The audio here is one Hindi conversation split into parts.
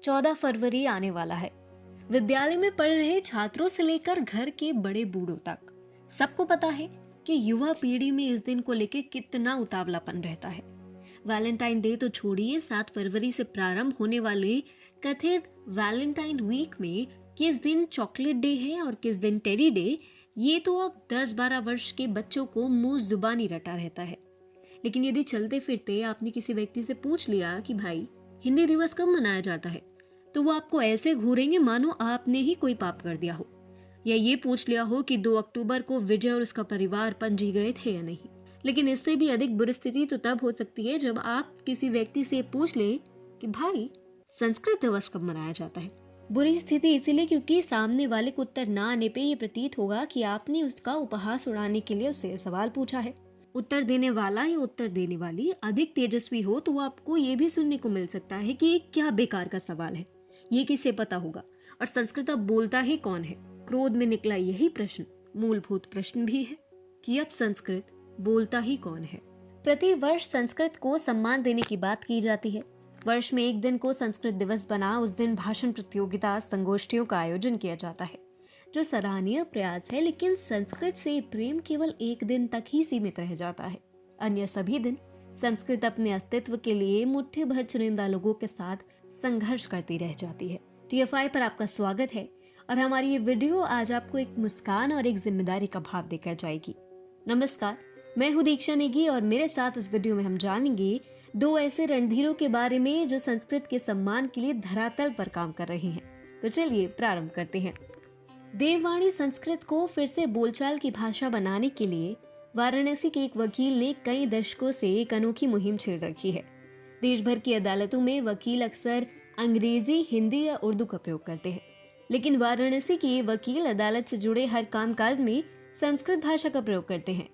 14 फरवरी आने वाला है। विद्यालय में पढ़ रहे छात्रों से लेकर घर के बड़े बूढ़ों तक सबको पता है कि युवा पीढ़ी में इस दिन को लेकर कितना उतावलापन रहता है। वैलेंटाइन डे तो छोड़िए, 7 फरवरी से प्रारंभ होने वाले कथित वैलेंटाइन वीक में किस दिन चॉकलेट डे है और किस दिन टेडी डे, ये तो अब 10-12 वर्ष के बच्चों को मुंह जुबानी रटा रहता है। लेकिन यदि चलते फिरते आपने किसी व्यक्ति से पूछ लिया कि भाई हिंदी दिवस कब मनाया जाता है, तो वो आपको ऐसे घूरेंगे मानो आपने ही कोई पाप कर दिया हो, या ये पूछ लिया हो कि 2 अक्टूबर को विजय और उसका परिवार पणजी गए थे या नहीं। लेकिन इससे भी अधिक बुरी स्थिति तो तब हो सकती है जब आप किसी व्यक्ति से पूछ ले कि भाई संस्कृत दिवस कब मनाया जाता है। बुरी स्थिति इसीलिए क्योंकि सामने वाले को उत्तर ना आने पे ये प्रतीत होगा कि आपने उसका उपहास उड़ाने के लिए उससे सवाल पूछा है। उत्तर देने वाला या उत्तर देने वाली अधिक तेजस्वी हो तो आपको ये भी सुनने को मिल सकता है कि क्या बेकार का सवाल है, ये किसे पता होगा, और संस्कृत अब बोलता ही कौन है। क्रोध में निकला यही प्रश्न मूलभूत प्रश्न भी है कि अब संस्कृत बोलता ही कौन है। प्रति वर्ष संस्कृत को सम्मान देने की बात की जाती है। वर्ष में एक दिन को संस्कृत दिवस बना उस दिन भाषण प्रतियोगिता संगोष्ठियों का आयोजन किया जाता है, जो सराहनीय प्रयास है। लेकिन संस्कृत से प्रेम केवल एक दिन तक ही सीमित रह जाता है। अन्य सभी दिन संस्कृत अपने अस्तित्व के लिए मुट्ठी भर चुनिंदा लोगों के साथ संघर्ष करती रह जाती है। TFI पर आपका स्वागत है और हमारी ये वीडियो आज आपको एक मुस्कान और एक जिम्मेदारी का भाव देकर जाएगी। नमस्कार, मैं हूँ दीक्षा नेगी और मेरे साथ इस वीडियो में हम जानेंगे 2 ऐसे रणधीरों के बारे में जो संस्कृत के सम्मान के लिए धरातल पर काम कर रहे हैं। तो चलिए प्रारंभ करते हैं। देववाणी संस्कृत को फिर से बोलचाल की भाषा बनाने के लिए वाराणसी के एक वकील ने कई दशकों से एक अनोखी मुहिम छेड़ रखी है। देश भर की अदालतों में वकील अक्सर अंग्रेजी, हिंदी या उर्दू का प्रयोग करते हैं, लेकिन वाराणसी के वकील अदालत से जुड़े हर कामकाज में संस्कृत भाषा का प्रयोग करते हैं।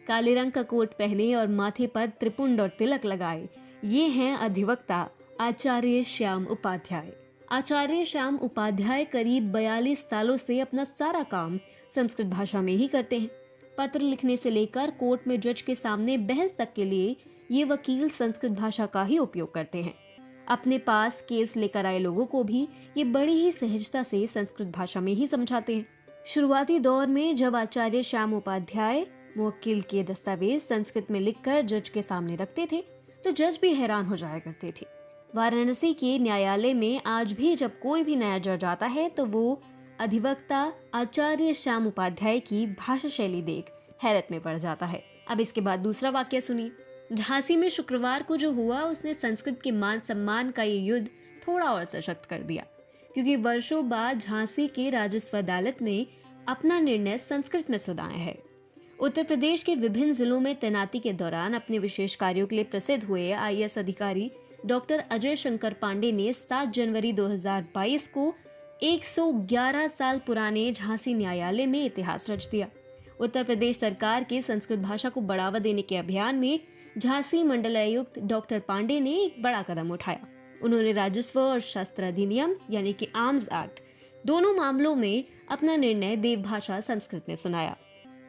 काले रंग का कोट पहने और माथे पर त्रिपुंड और तिलक लगाए ये हैं अधिवक्ता आचार्य श्याम उपाध्याय। आचार्य श्याम उपाध्याय करीब 42 सालों से अपना सारा काम संस्कृत भाषा में ही करते हैं। पत्र लिखने से लेकर कोर्ट में जज के सामने बहस तक के लिए ये वकील संस्कृत भाषा का ही उपयोग करते हैं। अपने पास केस लेकर आए लोगों को भी ये बड़ी ही सहजता से संस्कृत भाषा में ही समझाते हैं। शुरुआती दौर में जब आचार्य श्याम उपाध्याय मुवक्किल के दस्तावेज संस्कृत में लिखकर जज के सामने रखते थे तो जज भी हैरान हो जाया करते थे। वाराणसी के न्यायालय में आज भी जब कोई भी नया जज आता है तो वो अधिवक्ता आचार्य श्याम उपाध्याय की भाषा शैली देख हैरत में पड़ जाता है। अब इसके बाद दूसरा वाक्य सुनिए। झांसी में शुक्रवार को जो हुआ उसने संस्कृत के मान सम्मान का ये युद्ध थोड़ा और सशक्त कर दिया, क्योंकि वर्षों बाद झांसी के राजस्व अदालत ने अपना निर्णय संस्कृत में सुनाया है। उत्तर प्रदेश के विभिन्न जिलों में तैनाती के दौरान अपने विशेष कार्यों के लिए प्रसिद्ध हुए IAS अधिकारी डॉक्टर अजय शंकर पांडे ने 7 जनवरी 2022 को 111 साल पुराने झांसी न्यायालय में इतिहास रच दिया। उत्तर प्रदेश सरकार के संस्कृत भाषा को बढ़ावा देने के अभियान में झांसी मंडलायुक्त डॉक्टर पांडे ने एक बड़ा कदम उठाया। उन्होंने राजस्व और शस्त्र अधिनियम यानी कि आर्म्स एक्ट दोनों मामलों में अपना निर्णय देवभाषा संस्कृत में सुनाया।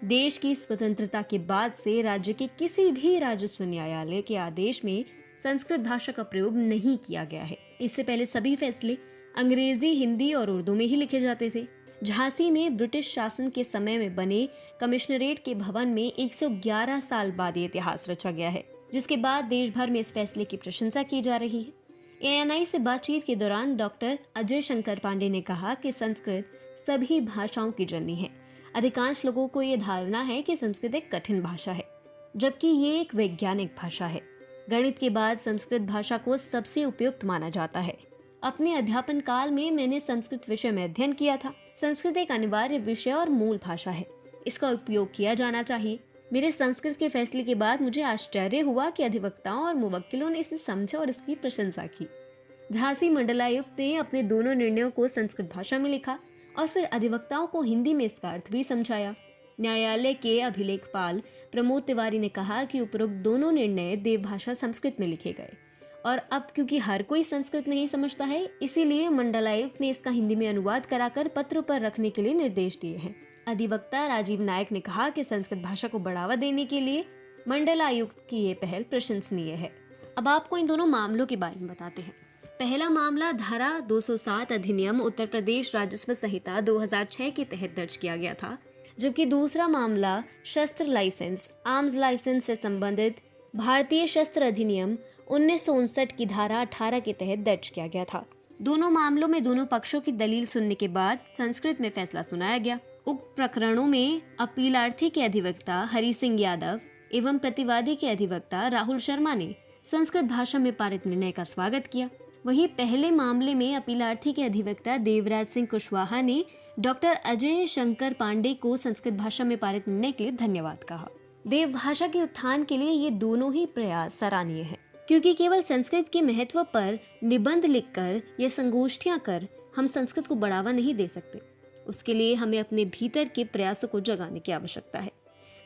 देश की स्वतंत्रता के बाद से राज्य के किसी भी राजस्व न्यायालय के आदेश में संस्कृत भाषा का प्रयोग नहीं किया गया है। इससे पहले सभी फैसले अंग्रेजी, हिंदी और उर्दू में ही लिखे जाते थे। झांसी में ब्रिटिश शासन के समय में बने कमिश्नरेट के भवन में 111 साल बाद ये इतिहास रचा गया है, जिसके बाद देश भर में इस फैसले की प्रशंसा की जा रही है। ANI से बातचीत के दौरान डॉक्टर अजय शंकर पांडे ने कहा कि संस्कृत सभी भाषाओं की जननी है। अधिकांश लोगों को ये धारणा है कि संस्कृत एक कठिन भाषा है, जबकि ये एक वैज्ञानिक भाषा है। गणित के बाद संस्कृत भाषा को सबसे उपयुक्त माना जाता है। अपने अध्यापन काल में मैंने संस्कृत विषय में अध्ययन किया था। संस्कृत एक अनिवार्य विषय और मूल भाषा है, इसका उपयोग किया जाना चाहिए। मेरे संस्कृत के फैसले के बाद मुझे आश्चर्य हुआ कि अधिवक्ताओं और मुवक्किलों ने इसे समझा और इसकी प्रशंसा की। झांसी मंडलायुक्त ने अपने दोनों निर्णयों को संस्कृत भाषा में लिखा और फिर अधिवक्ताओं को हिंदी में इसका अर्थ भी समझाया। न्यायालय के अभिलेखपाल प्रमोद तिवारी ने कहा कि उपरोक्त दोनों निर्णय देवभाषा संस्कृत में लिखे गए और अब क्योंकि हर कोई संस्कृत नहीं समझता है, इसीलिए मंडलायुक्त ने इसका हिंदी में अनुवाद कराकर पत्र पर रखने के लिए निर्देश दिए हैं। अधिवक्ता राजीव नायक ने कहा कि संस्कृत भाषा को बढ़ावा देने के लिए मंडलायुक्त की ये पहल प्रशंसनीय है। अब आपको इन दोनों मामलों के बारे में बताते हैं। पहला मामला धारा 207 अधिनियम उत्तर प्रदेश राजस्व संहिता 2006 के तहत दर्ज किया गया था, जबकि दूसरा मामला शस्त्र लाइसेंस आर्म्स लाइसेंस से संबंधित भारतीय शस्त्र अधिनियम 1959 की धारा 18 के तहत दर्ज किया गया था। दोनों मामलों में दोनों पक्षों की दलील सुनने के बाद संस्कृत में फैसला सुनाया गया। उक्त प्रकरणों में अपीलार्थी के अधिवक्ता हरि सिंह यादव एवं प्रतिवादी के अधिवक्ता राहुल शर्मा ने संस्कृत भाषा में पारित निर्णय का स्वागत किया। वहीं पहले मामले में अपीलार्थी के अधिवक्ता देवराज सिंह कुशवाहा ने डॉक्टर अजय शंकर पांडे को संस्कृत भाषा में पारित निर्णय के लिए धन्यवाद कहा। देव भाषा के उत्थान के लिए ये दोनों ही प्रयास सराहनीय हैं, क्योंकि केवल संस्कृत के महत्व पर निबंध लिखकर या संगोष्ठियां कर हम संस्कृत को बढ़ावा नहीं दे सकते। उसके लिए हमें अपने भीतर के प्रयासों को जगाने की आवश्यकता है।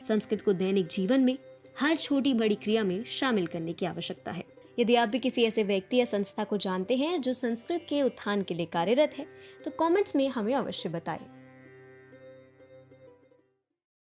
संस्कृत को दैनिक जीवन में हर छोटी बड़ी क्रिया में शामिल करने की आवश्यकता है। यदि आप भी किसी ऐसे व्यक्ति या संस्था को जानते हैं जो संस्कृत के उत्थान के लिए कार्यरत है, तो कमेंट्स में हमें अवश्य बताएं।